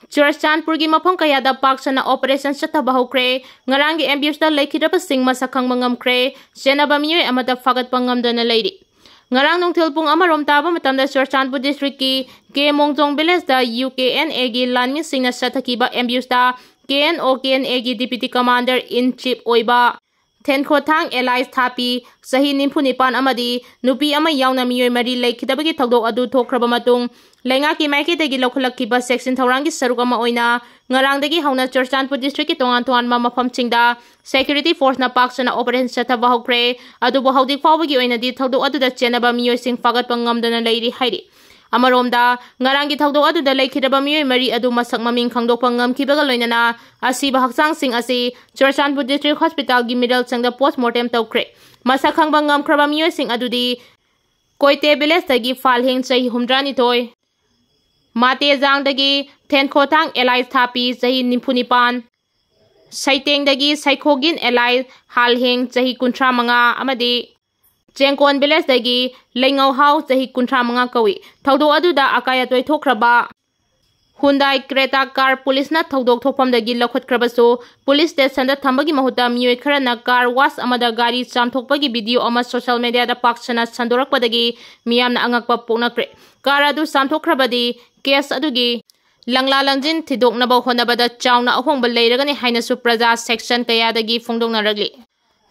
Churachandpur gi mafam kayada paksana operation chataba hokre ngarang gi abuse da lekhidaba sing masakhang mangamkre senaba miyoi amata fagat pangamdana leiri ngarang nongthil pung amarom taba matamda Churachandpur district ki ke mongjong village da UKNA gi lanmi singna sathakiba abuse da KNA gi deputy commander in chief oiba Tenkothang Elias Thapi sahi nimpu nipan amadi nupi ama yauna miyoi mari lekhidabagi thagdok adu thokraba matung lenga ki maiki degi lokhlakkiba section thaurangi saruk ama oina ngarang degi hauna Churachandpur district ki tongan ma mafam chingda security force na paksana operation chataba hokre adu bo haudik fawbagi oina di thagdok adu da chenaba miyoi sing fagat pangamdana leiri hairi Amaromda ngarang gi thagdok adu da lekhidaba miyoi mari adu masak maming khangdokpa ngamkibaga loinana asiba haksang sing asi Churachandpur district hospital gi middle changda postmortem tawkre masak khangba ngamkraba miyoi sing adu di koite village dagi falheng chahi humdrani toy mate jang dagi Tenkothang Elias Thapi chahi nimpunipan saiteng dagi saikhogin Elias halheng chahi kunthra manga amadi Chengkon village dagi Lengau House chahi kunthra manga kawi thagdok adu da akaya toy thokraba Hyundai Creta car police na thagdok thopam dagi lakhotkraba so police station da thambagi mahuta miyoi khara na car wash amada gari chamthokpagi video ama social media da pakchana sandorakpa dagi miyam na angakpa poknakre car adu chamthokrabadi case adugi langla langjin thidoknaba honabada chauna ahongba leiragani haina su praja section kaya dagi fongdoknaragli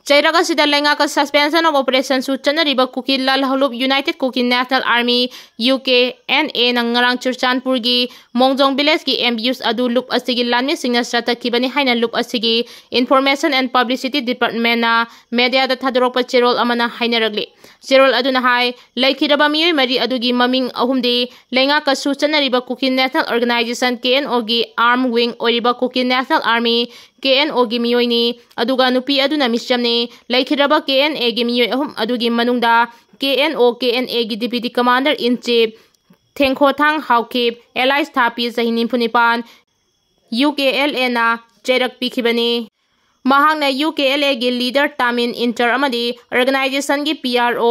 Chairaga sida lenga ka suspension of operation su chanariba Kuki Lal Halup United Kuki National Army UKNA nang ngarang Churachandpur gi Mongjong village gi abuse adu loop asigi lanmi singna strata kibani haina loop asigi information and publicity department na media da thadropa cherol amana haina ragli cherol adu na hai lekhiraba miyoi mari adugi maming ahumdi lenga ka su chanariba Kuki National Organization KNO gi arm wing oriba Kuki National Army KNO gi miyoi ni aduga nupi aduna misjamni lekhiraba KNA gi miyoi ahum adugi manungda KNA gi deputy commander in chief Tenkothang Haukip Elias Thapi sahi nimpunipan UKLA na cherak pikhibani mahangna UKLA gi leader Tamin Inter amadi organization gi PRO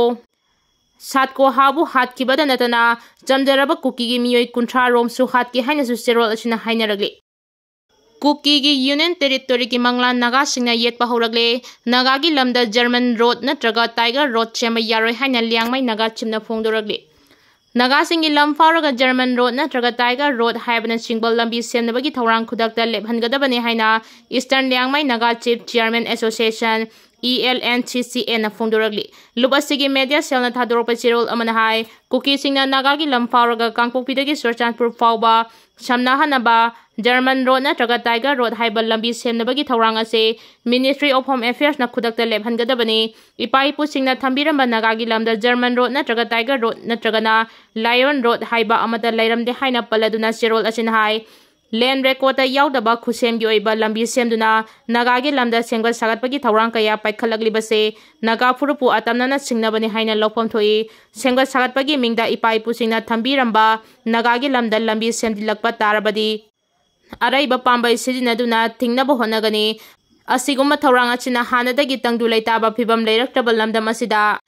satko habu hatkibada natana jamjaraba Kuki gi miyoi kunthra rom su hatki haina su serol asina haina ragli Kuki gi Union Territory ki manglan Naga singna yetpa horagle Naga gi lamda German road natraga Tiger road chema yaroi haina liangmai Naga chimna phongdoragle Naga singi lam fauraga German road natraga Tiger road haibana singbal lambi semnabagi thawrang khudakta lebhangadabani haina Eastern liangmai Naga Chief Chairman Association ELNCCA na phongdoragli lubasigi media cell na thadoropa chirol amana hai Kuki singna Naga gi lam fauraga kangpokpidagi Churachandpur fawba samnahanaba German road natraga Tiger road haiba lambi semnabagi thawrang ase Ministry of Home Affairs na khudakta lebhangadabani ipai pu singna thambiramba Naga gi lamda German road natraga Tiger road natraga na Lion road haiba amata lairamde haina paladuna chirol asin hai land record ta yaudaba khusem gi oiba lambi semduna Naga gi lamda sengba sagatpagi thawrang kaya paikhalakliba Naga furupu atamnana singnabani haina lopom thoi sengba sagatpagi mingda ipai pu singna thambiramba Naga gi lamda lambi semdilakpa tarabadi Araiba pambai sijinaduna tingnaba honagani asiguma thawrang achina hanadagi tangdu leitaba phibam leiraktraba lamdam asida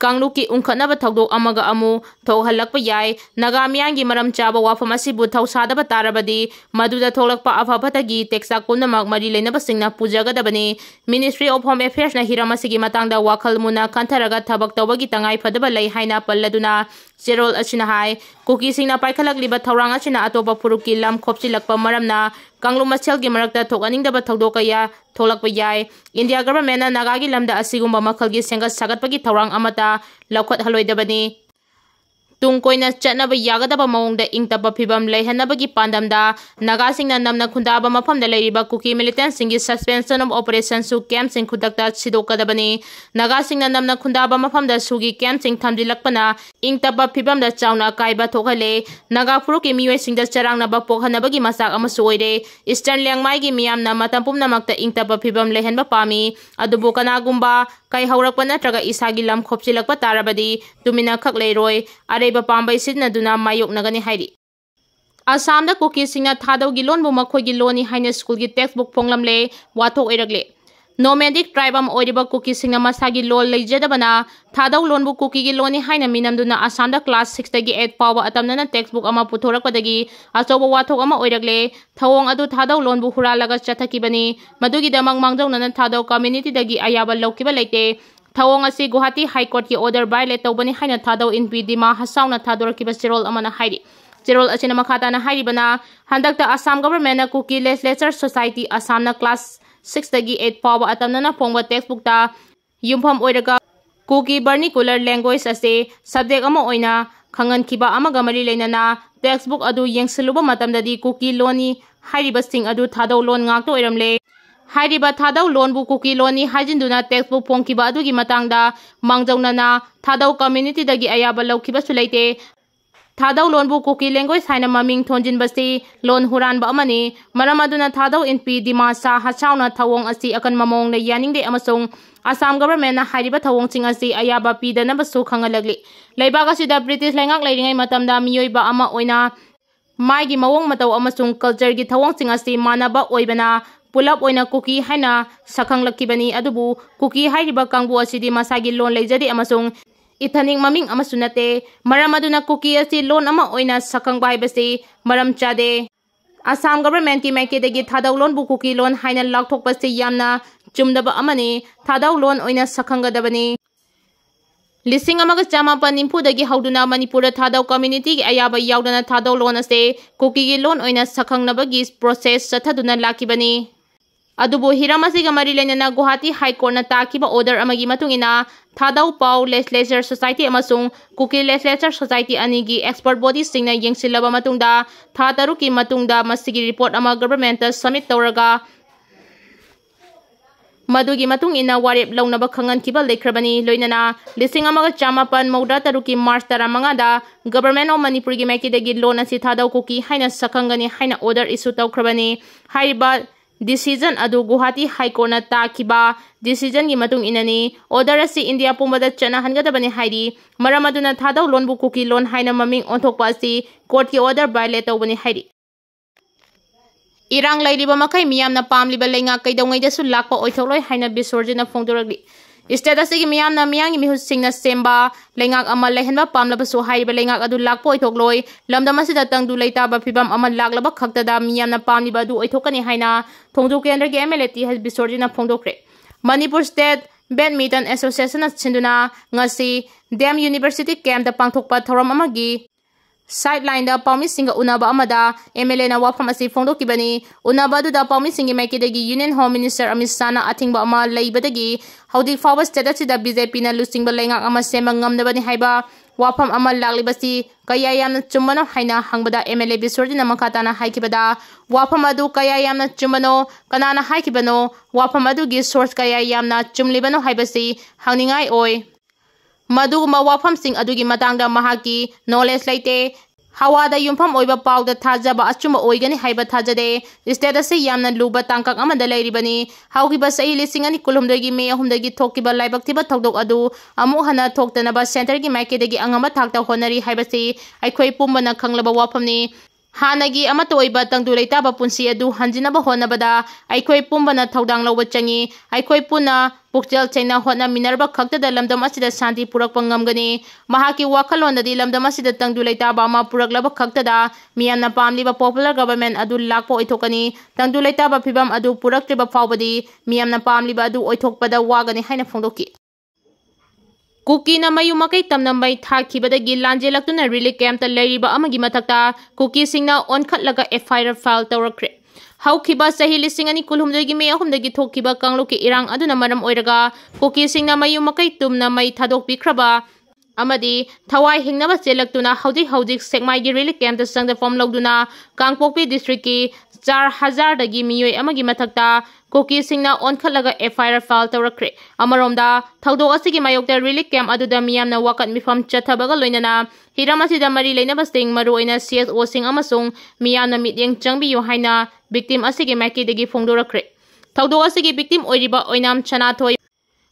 Kangluki ungkhatnaba thagdok amaga amu thokhalakpa yai Naga Miyam gi maram chaba wafam asibu thausadaba tarabadi maduda tholakpa afapatagi teksa kunamak mari leinaba singna pujagadabani Ministry of Home Affairs na hiram asigi matangda wakhal muna kantharaga thabak tawbagi tangai phadaba lei haina palladuna cherol achina hai Kuki singna paikhalakliba thawrang achina atopa puruki lam khopchilakpa maramna Kanglu machel gi marakta thokaningdaba thagdokaya tholakpa yai India government na Naga gi lamda asigumba makhalgi senga sagatpagi thawrang amata laukhat haloidabani tungkoina chatnaba yagadaba maungda ingtaba phibam leihanabagi pandamda Naga singna namna khundaba mafamda leiriba Kuki militant singi suspension of operation su camp sing khudakta sidokadabani Naga singna namna khundaba mafamda sugi camp sing thamjilakpana ingtaba phibamda chauna kaiba thokhale Naga furuki miyoi singda charangnaba pokhanabagi masak amasu oire Eastern liangmai gi miyamna matampumna makta ingtaba phibam lehanba pami adubu kanagumba kai haurakpa natraga isagi lam khopchilakpa tarabadi tumina khak leiroi Areba pambai sidnaduna mayoknagani hairi Assam da Kuki singna Thadou gi lon bu makhoi gi loni haina school gi textbook fonglamle wathok oiragle nomadic tribe am oiriba kuki singna masagi lol leijadabana Thadou lonbu kuki gi loni haina minamduna Assamda class 6 dagi 8 pawa atamnana textbook ama puthorakpadagi achoba wathok ama oiragle thawong adu Thadou lonbu huralaga chathakibani madugi damang mangjawnana Thadou community dagi ayaba laukiba leite thawong asi Guwahati High Court ki order violate tawbani haina Thadou inpi dima hasauna thadorakiba sirol amana hairi Zerol asina makata na hairibana handakta Assam government na Kuki Legislature Society Assam na class 6 dagi 8 pawa atamna na phongba textbook ta yumpham oiraga Kuki vernacular language ase subject ama oina khangan kiba amaga mari leinana textbook adu yengsiluba matamdadi Kuki loni hairiba sing adu Thadou lon ngakto oiramle hairiba Thadou lonbu Kuki loni hajinduna textbook phongkiba adugi matangda mangjawnana Thadou community dagi ayaba laukiba sulaite Thadou lonbu Kuki language haina maming thonjin basi lon huran ba amani maram aduna Thadou inpi dimasa hachauna thawong asi akan mamong na yaningde amasong Assam government na hairiba thawong ching asi ayaba pidana basu khangalagli leibaga sida British lengak leiringai matamda miyoiba ama oina maigi mawong mataw amasung culture gi thawong ching asi manaba oibana pulap oina Kuki haina sakhanglakibani adubu Kuki hairiba kangbu asidi masagi lon leijadi amasung Ithaning maming amasunate maram aduna Kuki asi lon ama oina sakhang bai basi maram chade Assam government ki maike degi Thadou lon bu Kuki lon haina lakthok basi yamna chumdaba amani Thadou lon oina sakhangadabani Lising amaga chama nimpu dagi hauduna Manipura Thadou community ki ayaba yaudana Thadou lon ase Kuki gi lon oina sakhangnabagi process sathaduna lakibani Adubu hiramasiga mari lenana Guwahati High Court na takiba order amagi matungina Thadou Pau Legislature Society amasung Kuki Legislature Society anigi expert body singna yengsilaba matungda tha taruki matungda masigi report ama government submit tawraga madugi matung ina warep launaba khangan kiba lekhrabani loinana lising amaga chamapan mauda taruki March 15 da government of Manipur gi maiki dagi loan asi Thadou Kuki haina sakhangani haina order issue tawkhrabani haiba Decision adu Guwahati High Court na takiba decision gi matung inani order asi India pumbada chana hangadabani hairi maram aduna Thadou lonbu Kuki lon haina maming onthokpa asi court ki order violate tawbani hairi Irang lairiba makai miyamna pamliba lenga kaidongai dasu lakpa oitholoi haina bisorjina phongdoragli State asigi miyamna miyangi mihut singna semba lengak ama lehenba pamlabasu hairiba lengak adu lakpa oithokloi lamdamasida tangdu leitaba phibam ama laklaba khaktada miyamna pamliba adu oithokani haina thongdu kendra gi MLT has bisorjina phongdokre Manipur State Badminton Association sinduna ngasi Dem University camp da pangthokpa thoram amagi sideline da paumi singa unaba amada MLA na wafam asi phongdokibani unaba du da paumi singi maikidagi Union Home Minister Amit Sana athingba ama leibadagi haudik fawa state asida BJP na lusingba lengak ama sema ngamdabani haiba wafam ama laglibasi kaya yamna chumbano haina hangbada MLA bisorjina makatana haikibada wafam adu kaya yamna chumbano kanana haikibano wafam adu gi source kaya yamna chumlibano haibasi hangningai oi Maduguma wafam sing adugi matangda mahaki knowledge laite hawada yumpham oiba pawda thajaba achuma oigani haiba thajade state ase yamna luba tangkak amada leiribani haugiba sai lisingani kulumdagi me ahumdagi thokiba laibak tiba thogdok adu amu hana thoktanaba center gi maikidagi angama thakta honari haibasi aikhoi pumbana khanglaba wafamni Hanagi amatoiba tangdu leitaba punsi adu hanjinaba honabada aikhoi pumbana thodang lawba changi aikhoi puna pukjal chaina hona minerba khakta lamdam asida shanti purak pangamgani mahaki wakhalonadi lamdam asida tangdu leitaba ma puraklaba khakta da miyamna pamliba popular government adu lakpo oithokani tangdu leitaba phibam adu puraktriba fawbadi miyamna pamliba adu oithokpada wagani haina phongdoki Kuki na mayumakai tamnambai thakibadagi lanjelaktuna relief camp ta leiriba amagi mathakta Kuki singna onkhatlaga FIR file tawrakre haukiba sahi lisingani kulhumdagi me ahumdagi thokiba kangluki irang aduna maram oiraga Kuki singna mayumakai tumna mai thadokpikhraba amadi thawai hingnaba chelaktuna haudik sekmai gi relief camp ta sangda form logduna Kangpokpi district ki 4000 dagi miyoi amagi mathakta Kuki singna onkhatlaga FIR file tawrakre amaromda thawdok asigi mayokta relief camp aduda miyamna wakat mifam chathabaga loinana hiramasida mari leinaba sting maruoina CSO sing amasung miyamna mityeng changbiyo haina victim asigi maikidagi phongdorakre thawdok asigi victim oiriba oinam chana thoi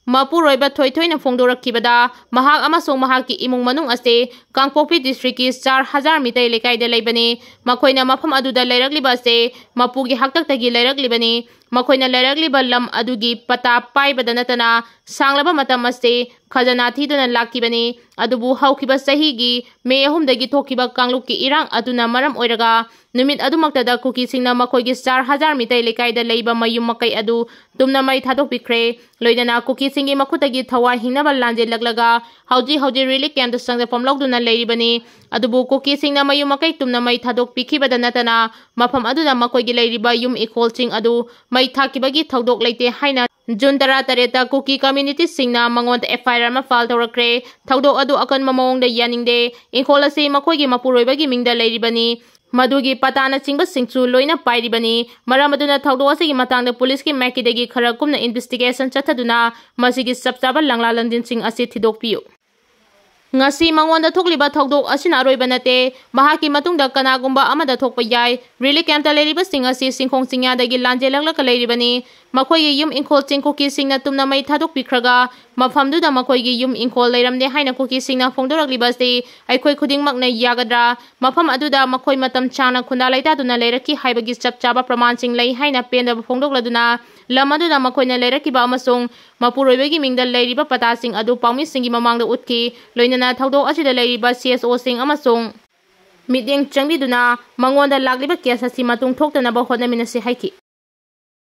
Mapuroiba thoithoina phongdorakkibada mahak amasung mahaki imung manung ase Kangpokpi district ki 4000 mitai lekai da leibani makoina mafam aduda leiragliba ase mapugi haktaktagi leiraglibani मखोइना लेरकलिबा लम अदुगी पता पाइबदा नतना सांगलबा मतम असे खजना थीदुना लाकिबनी अदुबु हौखिबा सहीगी मे 3 थोखिबा कांगलुकी इरांग अदुना मरम ओइरगा नुमित अदुमक्तदा cookie सिंगना मखोइगी 4000 मितै लेकाइदा लेइबा मयुम मकै अदु तुमना मै थादोकपिख्रे लोइदना कुकी सिंगी मखुतगी थवा हिंगनबा लांजे लगलगा हौजी रिलीफ कैंप संग पमलौदुना लेरिबनी अदुबु कुकी सिंगना मयुम मकै तुमना मै थादोकपिखिबदा नतना मफम अदुदा मखोइगी लेरिबा युम इखोलसिंग अदु मै थाकिबगी थौदोक लेते हाइना जून 13 कुकी कम्युनिटी सिंगना मंगोंद FIR अमा फाइल तौरक्रे थौदोक अदु अकन ममोंगदा यानिंगदे इखोल असे मखोइगी मपुरोइबगी मिंगदा लेरिबनी मधुगी पताना चिंग सिंगसु लोइना पाइरिबनी मरम अदुना थौदोक असेगी मतांगदा पुलिस की मैकिदगी खरा कुमना इन्वेस्टिगेशन चथदुना मसिगी सबचाबा लंगला लंदिन सिंग असे थिदोकपियु ngasi mangonda thokliba thokdok asina aroiba nate mahaki matungda kanagumba amada thokpa yai really camp ta leriba sing asi singkhong singya dagi lanje laglak leiribani makhoi yum inkhol chingko ki singna tumna mai thadok pikhraga mafamdu da makhoi gi yum inkhol leiramne haina ko ki singna phongdoragliba se aikhoi khuding makna yagadra mafam aduda makhoi matam chana khunda laita duna leraki haibagi chapchaba praman sing lei haina penda phongdokladuna lamadu da makhoi na leraki ba amasung mapuroibagi mingda leiriba pata sing adu pawmi singi mamangda utki loina na thaudo asida leiriba CSO sing amasung mideng changli duna mangonda lagliba kesa si matung thokta na ba hodna minasi haiki